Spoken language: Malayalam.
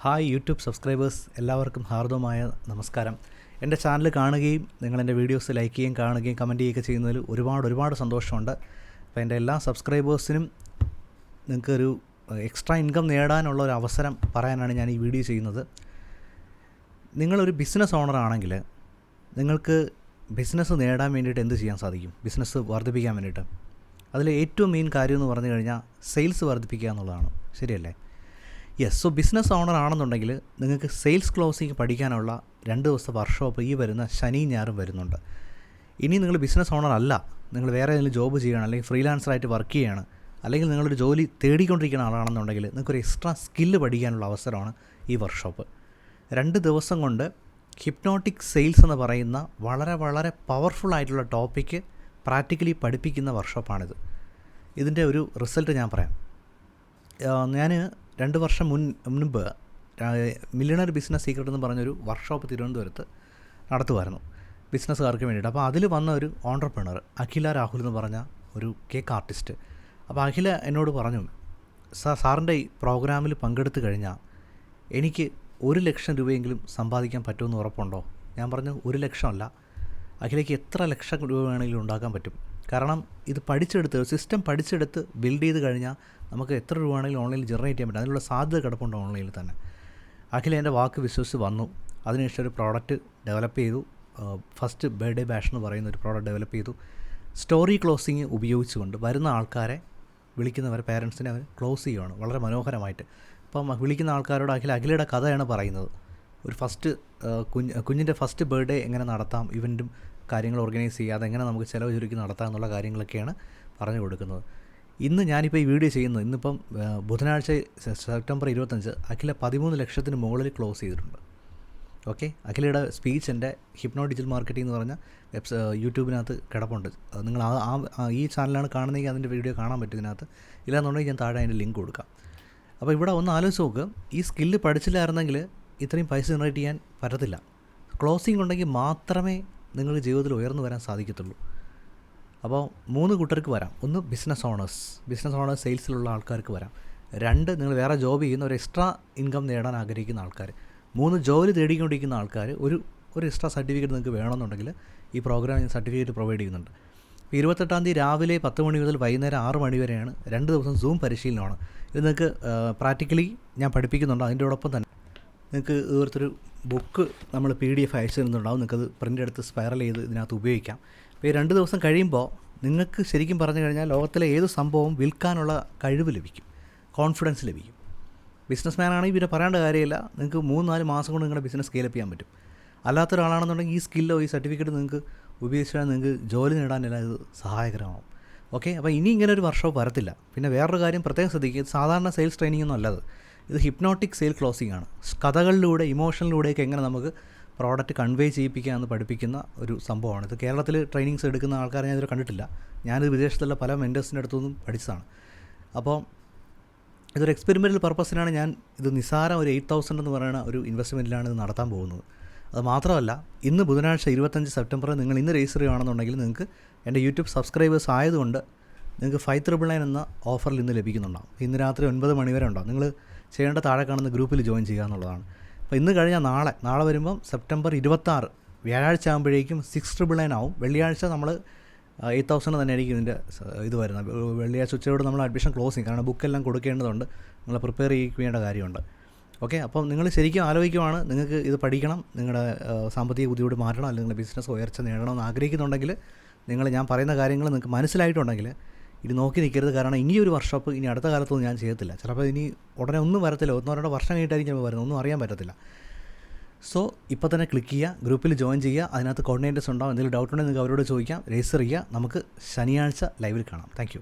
ഹായ് യൂട്യൂബ് സബ്സ്ക്രൈബേഴ്സ്, എല്ലാവർക്കും ഹാർദവമായ നമസ്കാരം. എൻ്റെ ചാനൽ കാണുകയും നിങ്ങളെൻ്റെ വീഡിയോസ് ലൈക്ക് ചെയ്യുകയും കാണുകയും കമൻറ്റ് ചെയ്യുകയൊക്കെ ചെയ്യുന്നതിൽ ഒരുപാട് സന്തോഷമുണ്ട്. അപ്പോൾ എൻ്റെ എല്ലാ സബ്സ്ക്രൈബേഴ്സിനും നിങ്ങൾക്കൊരു എക്സ്ട്രാ ഇൻകം നേടാനുള്ള ഒരു അവസരം പറയാനാണ് ഞാൻ ഈ വീഡിയോ ചെയ്യുന്നത്. നിങ്ങളൊരു ബിസിനസ് ഓണർ ആണെങ്കിൽ നിങ്ങൾക്ക് ബിസിനസ് നേടാൻ വേണ്ടിയിട്ട് എന്ത് ചെയ്യാൻ സാധിക്കും? ബിസിനസ് വർദ്ധിപ്പിക്കാൻ വേണ്ടിയിട്ട് അതിൽ ഏറ്റവും മെയിൻ കാര്യം എന്ന് പറഞ്ഞു കഴിഞ്ഞാൽ സെയിൽസ് വർദ്ധിപ്പിക്കുക എന്നുള്ളതാണ്. ശരിയല്ലേ? യെസ്. സോ ബിസിനസ് ഓണർ ആണെന്നുണ്ടെങ്കിൽ നിങ്ങൾക്ക് സെയിൽസ് ക്ലോസിംഗ് പഠിക്കാനുള്ള 2 ദിവസത്തെ വർക്ക്ഷോപ്പ് ഈ വരുന്ന ശനിയും ഞായറും വരുന്നുണ്ട്. ഇനി നിങ്ങൾ ബിസിനസ് ഓണർ അല്ല, നിങ്ങൾ വേറെ ഏതെങ്കിലും ജോബ് ചെയ്യണം, അല്ലെങ്കിൽ ഫ്രീലാൻസറായിട്ട് വർക്ക് ചെയ്യുകയാണ്, അല്ലെങ്കിൽ നിങ്ങളൊരു ജോലി തേടിക്കൊണ്ടിരിക്കുന്ന ആളാണെന്നുണ്ടെങ്കിൽ നിങ്ങൾക്കൊരു എക്സ്ട്രാ സ്കില്ല് പഠിക്കാനുള്ള അവസരമാണ് ഈ വർക്ക്ഷോപ്പ്. 2 ദിവസം കൊണ്ട് ഹിപ്നോട്ടിക് സെയിൽസ് എന്ന് പറയുന്ന വളരെ പവർഫുൾ ആയിട്ടുള്ള ടോപ്പിക്ക് പ്രാക്ടിക്കലി പഠിപ്പിക്കുന്ന വർക്ക്ഷോപ്പാണിത്. ഇതിൻ്റെ ഒരു റിസൾട്ട് ഞാൻ പറയാം. ഞാൻ 2 വർഷം മുൻപ് മില്യണർ ബിസിനസ് സീക്രട്ട് എന്ന് പറഞ്ഞൊരു വർക്ക്ഷോപ്പ് തിരുവനന്തപുരത്ത് നടത്തുമായിരുന്നു ബിസിനസ്സുകാർക്ക് വേണ്ടിയിട്ട്. അപ്പോൾ അതിൽ വന്ന ഒരു ഓൺട്രപ്രണർ അഖില രാഹുൽ എന്ന് പറഞ്ഞ ഒരു കേക്ക് ആർട്ടിസ്റ്റ്. അപ്പോൾ അഖില എന്നോട് പറഞ്ഞു, സാറിൻ്റെ ഈ പ്രോഗ്രാമിൽ പങ്കെടുത്തു കഴിഞ്ഞാൽ എനിക്ക് 1 ലക്ഷം രൂപയെങ്കിലും സമ്പാദിക്കാൻ പറ്റുമെന്ന് ഉറപ്പുണ്ടോ? ഞാൻ പറഞ്ഞു 1 ലക്ഷമല്ല, അഖിലേക്ക് എത്ര ലക്ഷം രൂപ വേണമെങ്കിലും ഉണ്ടാക്കാൻ പറ്റും. കാരണം ഇത് പഠിച്ചെടുത്ത് സിസ്റ്റം പഠിച്ചെടുത്ത് ബിൽഡ് ചെയ്ത് കഴിഞ്ഞാൽ നമുക്ക് എത്ര രൂപ വേണമെങ്കിലും ഓൺലൈനിൽ ജനറേറ്റ് ചെയ്യാൻ പറ്റും. അതിനുള്ള സാധ്യത കിടപ്പുണ്ട് ഓൺലൈനിൽ തന്നെ. അഖില എൻ്റെ വാക്ക് വിശ്വസിച്ച് വന്നു. അതിനുശേഷം ഒരു പ്രോഡക്റ്റ് ഡെവലപ്പ് ചെയ്തു. ഫസ്റ്റ് ബർത്ത്ഡേ ബാഷ് എന്ന് പറയുന്ന ഒരു പ്രോഡക്റ്റ് ഡെവലപ്പ് ചെയ്തു. സ്റ്റോറി ക്ലോസിങ് ഉപയോഗിച്ചുകൊണ്ട് വരുന്ന ആൾക്കാരെ വിളിക്കുന്നവരെ പേരൻസിനെ അവർ ക്ലോസ് ചെയ്യുകയാണ് വളരെ മനോഹരമായിട്ട്. അപ്പം വിളിക്കുന്ന ആൾക്കാരോട് അഖിലയുടെ കഥയാണ് പറയുന്നത്. ഒരു കുഞ്ഞിൻ്റെ ഫസ്റ്റ് ബർത്ത്ഡേ എങ്ങനെ നടത്താം, ഇവൻറ്റും കാര്യങ്ങൾ ഓർഗനൈസ് ചെയ്യാതെ എങ്ങനെ നമുക്ക് ചിലവ് ചുരുക്കി നടത്താം എന്നുള്ള കാര്യങ്ങളൊക്കെയാണ് പറഞ്ഞു കൊടുക്കുന്നത്. ഇന്ന് ഞാനിപ്പോൾ ഈ വീഡിയോ ചെയ്യുന്നത് ഇന്നിപ്പം ബുധനാഴ്ച സെപ്റ്റംബർ 25 അഖില 13 ലക്ഷത്തിന് മുകളിൽ ക്ലോസ് ചെയ്തിട്ടുണ്ട്. ഓക്കെ, അഖിലയുടെ സ്പീച്ച് എൻ്റെ ഹിപ്നോ ഡിജിറ്റൽ മാർക്കറ്റിംഗ് എന്ന് പറഞ്ഞ യൂട്യൂബിനകത്ത് കിടപ്പുണ്ട്. നിങ്ങൾ ഈ ചാനലാണ് കാണുന്നതെങ്കിൽ അതിൻ്റെ വീഡിയോ കാണാൻ പറ്റും ഇതിനകത്ത്. ഇല്ലാന്നുണ്ടെങ്കിൽ ഞാൻ താഴെ അതിൻ്റെ ലിങ്ക് കൊടുക്കാം. അപ്പോൾ ഇവിടെ ഒന്ന് ആലോചിച്ച് നോക്ക്, ഈ സ്കില്ല് പഠിച്ചില്ലായിരുന്നെങ്കിൽ ഇത്രയും പൈസ ജനറേറ്റ് ചെയ്യാൻ പറ്റത്തില്ല. ക്ലോസിംഗ് ഉണ്ടെങ്കിൽ മാത്രമേ നിങ്ങൾക്ക് ജീവിതത്തിൽ ഉയർന്നു വരാൻ സാധിക്കത്തുള്ളൂ. അപ്പോൾ 3 കൂട്ടർക്ക് വരാം. 1 ബിസിനസ് ഓണേഴ്സ് സെയിൽസിലുള്ള ആൾക്കാർക്ക് വരാം. 2 നിങ്ങൾ വേറെ ജോബ് ചെയ്യുന്ന ഒരു എക്സ്ട്രാ ഇൻകം നേടാൻ ആഗ്രഹിക്കുന്ന ആൾക്കാർ. 3 ജോലി തേടിക്കൊണ്ടിരിക്കുന്ന ആൾക്കാർ. ഒരു എക്സ്ട്രാ സർട്ടിഫിക്കറ്റ് നിങ്ങൾക്ക് വേണമെന്നുണ്ടെങ്കിൽ ഈ പ്രോഗ്രാം ഞാൻ സർട്ടിഫിക്കറ്റ് പ്രൊവൈഡ് ചെയ്യുന്നുണ്ട്. 28-ാം തീയതി രാവിലെ 10 മണി മുതൽ വൈകുന്നേരം 6 മണി വരെയാണ്. 2 ദിവസം സൂം പരിശീലനമാണ്. ഇത് നിങ്ങൾക്ക് പ്രാക്ടിക്കലി ഞാൻ പഠിപ്പിക്കുന്നുണ്ട്. അതിൻ്റെയോടൊപ്പം തന്നെ നിങ്ങൾക്ക് ഇതുപോലത്തൊരു ബുക്ക് നമ്മൾ PDF അയച്ചു തരുന്നുണ്ടാവും. നിങ്ങൾക്കത് പ്രിൻ്റ് എടുത്ത് സ്പൈറൽ ചെയ്ത് ഇതിനകത്ത് ഉപയോഗിക്കാം. അപ്പോൾ ഈ 2 ദിവസം കഴിയുമ്പോൾ നിങ്ങൾക്ക് ശരിക്കും പറഞ്ഞു കഴിഞ്ഞാൽ ലോകത്തിലെ ഏത് സംഭവവും വിൽക്കാനുള്ള കഴിവ് ലഭിക്കും, കോൺഫിഡൻസ് ലഭിക്കും. ബിസിനസ് മാനാണെങ്കിൽ പിന്നെ പറയേണ്ട കാര്യമില്ല. നിങ്ങൾക്ക് 3-4 മാസം കൊണ്ട് നിങ്ങളുടെ ബിസിനസ് സ്കെയിലപ്പ് ചെയ്യാൻ പറ്റും. അല്ലാത്തൊരാളാണെന്നുണ്ടെങ്കിൽ ഈ സ്കില്ലോ ഈ സർട്ടിഫിക്കറ്റ് നിങ്ങൾക്ക് ഉപയോഗിച്ചാൽ നിങ്ങൾക്ക് ജോലി നേടാനെല്ലാം ഇത് സഹായകരമാവും. ഓക്കെ, അപ്പോൾ ഇനി ഇങ്ങനെ ഒരു വർക്ക്ഷോപ്പ് വരത്തില്ല. പിന്നെ വേറൊരു കാര്യം പ്രത്യേകം ശ്രദ്ധിക്കുക, ഇത് സാധാരണ സെയിൽസ് ട്രെയിനിങ് ഒന്നും അല്ലത്. ഇത് ഹിപ്നോട്ടിക് സെയിൽ ക്ലോസിംഗ് ആണ്. കഥകളിലൂടെ ഇമോഷനിലൂടെയൊക്കെ എങ്ങനെ നമുക്ക് പ്രോഡക്റ്റ് കൺവേ ചെയ്യിപ്പിക്കാമെന്ന് പഠിപ്പിക്കുന്ന ഒരു സംഭവമാണ്. ഇത് കേരളത്തിൽ ട്രെയിനിങ്സ് എടുക്കുന്ന ആൾക്കാരെ ഞാൻ ഇതുവരെ കണ്ടിട്ടില്ല. ഞാനിത് വിദേശത്തുള്ള പല മെൻറ്റേഴ്സിൻ്റെ അടുത്തുനിന്നും പഠിച്ചതാണ്. അപ്പോൾ ഇതൊരു എക്സ്പെരിമെൻ്റൽ പർപ്പസിനാണ് ഞാൻ ഇത് നിസ്സാരം ഒരു 8,000 എന്ന് പറയുന്ന ഒരു ഇൻവെസ്റ്റ്മെൻറ്റിലാണ് ഇത് നടത്താൻ പോകുന്നത്. അത് മാത്രമല്ല, ഇന്ന് ബുധനാഴ്ച 25 സെപ്റ്റംബർ നിങ്ങൾ ഇന്ന് രജിസ്റ്റർ ചെയ്യുകയാണെന്നുണ്ടെങ്കിൽ നിങ്ങൾക്ക് എൻ്റെ യൂട്യൂബ് സബ്സ്ക്രൈബേഴ്സ് ആയതുകൊണ്ട് നിങ്ങൾക്ക് 599 എന്ന ഓഫറിൽ ഇന്ന് ലഭിക്കുന്നുണ്ടാവും. ഇന്ന് രാത്രി 9 മണി വരെ ഉണ്ടാവും. നിങ്ങൾ ചെയ്യേണ്ട താഴെ കാണുന്ന ഗ്രൂപ്പിൽ ജോയിൻ ചെയ്യുക എന്നുള്ളതാണ്. അപ്പോൾ ഇന്ന് കഴിഞ്ഞാൽ നാളെ വരുമ്പം സെപ്റ്റംബർ 26 വ്യാഴാഴ്ച ആകുമ്പോഴേക്കും 699 ആവും. വെള്ളിയാഴ്ച നമ്മൾ 8,000 തന്നെ ആയിരിക്കും ഇതിൻ്റെ ഇത് വരുന്നത്. വെള്ളിയാഴ്ച ഉച്ചയോട് നമ്മൾ അഡ്മിഷൻ ക്ലോസ് ചെയ്യും. കാരണം ബുക്കെല്ലാം കൊടുക്കേണ്ടതുണ്ട്, നിങ്ങൾ പ്രിപ്പയർ ചെയ്യേണ്ട കാര്യമുണ്ട്. ഓക്കെ, അപ്പം നിങ്ങൾ ശരിക്കും ആലോചിക്കുവാണ് നിങ്ങൾക്ക് ഇത് പഠിക്കണം, നിങ്ങളുടെ സാമ്പത്തിക ബുദ്ധിമുട്ട് മാറ്റണം, അല്ലെങ്കിൽ നിങ്ങളുടെ ബിസിനസ് ഉയർച്ച നേടണമെന്ന് ആഗ്രഹിക്കുന്നുണ്ടെങ്കിൽ ഞാൻ പറയുന്ന കാര്യങ്ങൾ നിങ്ങൾക്ക് മനസ്സിലായിട്ടുണ്ടെങ്കിൽ ഇത് നോക്കി നിൽക്കരുത്. കാരണം ഇനി ഒരു വർക്ക്ഷോപ്പ് ഇനി അടുത്ത കാലത്തൊന്നും ഞാൻ ചെയ്യത്തില്ല. ചിലപ്പോൾ ഇനി ഉടനെ ഒന്നും വരത്തില്ല. 1-2 വർഷം കഴിഞ്ഞിട്ടായിരിക്കും ചിലപ്പോൾ വരുന്നത്, ഒന്നും അറിയാൻ പറ്റത്തില്ല. സോ ഇപ്പോൾ തന്നെ ക്ലിക്ക് ചെയ്യുക, ഗ്രൂപ്പിൽ ജോയിൻ ചെയ്യുക. അതിനകത്ത് കോർഡിനേറ്റേഴ്സ് ഉണ്ടാവും. എന്തെങ്കിലും ഡൗട്ട് ഉണ്ടെങ്കിൽ നിങ്ങൾക്ക് അവരോട് ചോദിക്കാം, രജിസ്റ്റർ ചെയ്യുക. നമുക്ക് ശനിയാഴ്ച ലൈവിൽ കാണാം. Thank you.